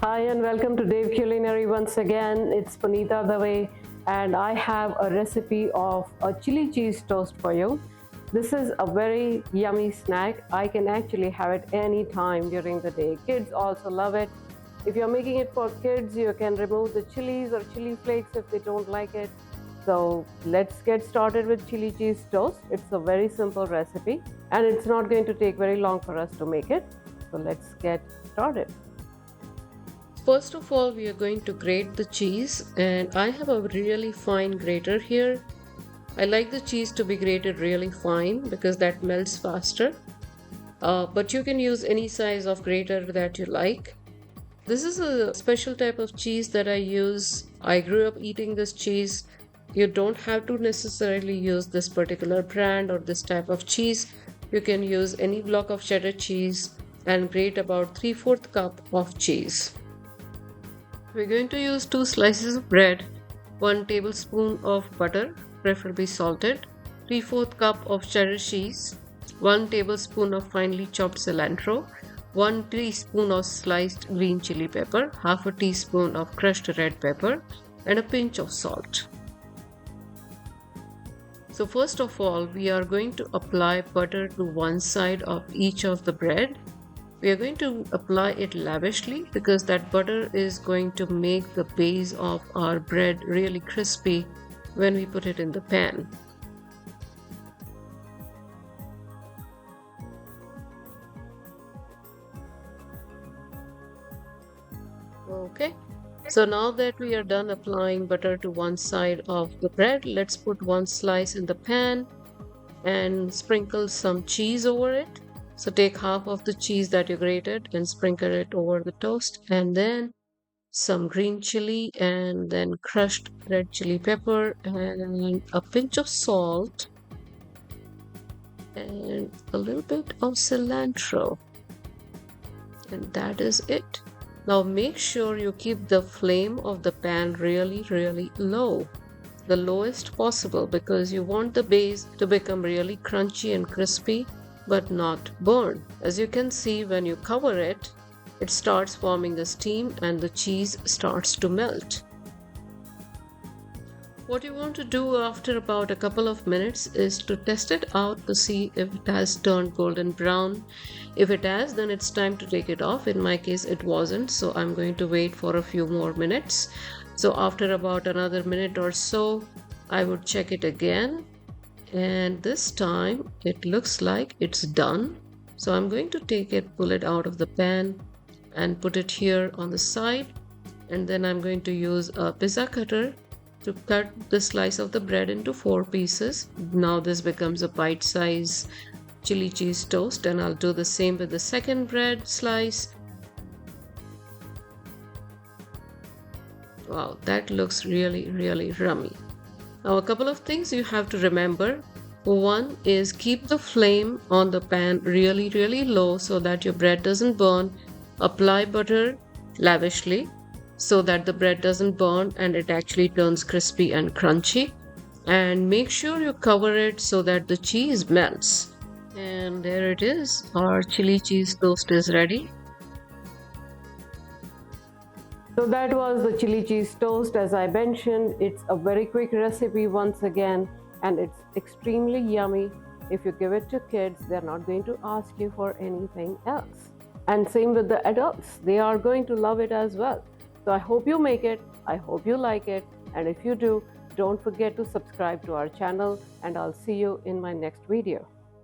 Hi and welcome to Dave Culinary once again. It's Punita Dave and I have a recipe of a chili cheese toast for you. This is a very yummy snack. I can actually have it any time during the day. Kids also love it. If you're making it for kids, you can remove the chilies or chili flakes if they don't like it. So let's get started with chili cheese toast. It's a very simple recipe and it's not going to take very long for us to make it. So let's get started. First of all, we are going to grate the cheese, and I have a really fine grater here. I like the cheese to be grated really fine because that melts faster. But you can use any size of grater that you like. This is a special type of cheese that I use. I grew up eating this cheese. You don't have to necessarily use this particular brand or this type of cheese. You can use any block of cheddar cheese and grate about 3/4 cup of cheese. We're going to use 2 slices of bread, 1 tablespoon of butter, preferably salted, 3/4 cup of cheddar cheese, 1 tablespoon of finely chopped cilantro, 1 teaspoon of sliced green chili pepper, half a teaspoon of crushed red pepper, and a pinch of salt. So first of all, we are going to apply butter to one side of each of the bread. We are going to apply it lavishly because that butter is going to make the base of our bread really crispy when we put it in the pan. Okay, so now that we are done applying butter to one side of the bread, let's put one slice in the pan and sprinkle some cheese over it. So take half of the cheese that you grated and sprinkle it over the toast, and then some green chili, and then crushed red chili pepper, and a pinch of salt, and a little bit of cilantro. And that is it. Now make sure you keep the flame of the pan really low, the lowest possible, because you want the base to become really crunchy and crispy but not burn. As you can see, when you cover it, it starts forming a steam and the cheese starts to melt. What you want to do after about a couple of minutes is to test it out to see if it has turned golden brown. If it has, then it's time to take it off. In my case, it wasn't, so I'm going to wait for a few more minutes. So after about another minute or so, I would check it again, and this time it looks like it's done. So I'm going to pull it out of the pan and put it here on the side, and then I'm going to use a pizza cutter to cut the slice of the bread into 4 pieces. Now this becomes a bite-size chili cheese toast, and I'll do the same with the second bread slice. Wow, that looks really yummy. Now a couple of things you have to remember. One is keep the flame on the pan really low so that your bread doesn't burn. Apply butter lavishly so that the bread doesn't burn and it actually turns crispy and crunchy. And make sure you cover it so that the cheese melts. And there it is. Our chili cheese toast is ready. So that was the chili cheese toast. As I mentioned, it's a very quick recipe once again, and it's extremely yummy. If you give it to kids, they're not going to ask you for anything else. And same with the adults, they are going to love it as well. So I hope you make it, I hope you like it, and if you do, don't forget to subscribe to our channel, and I'll see you in my next video.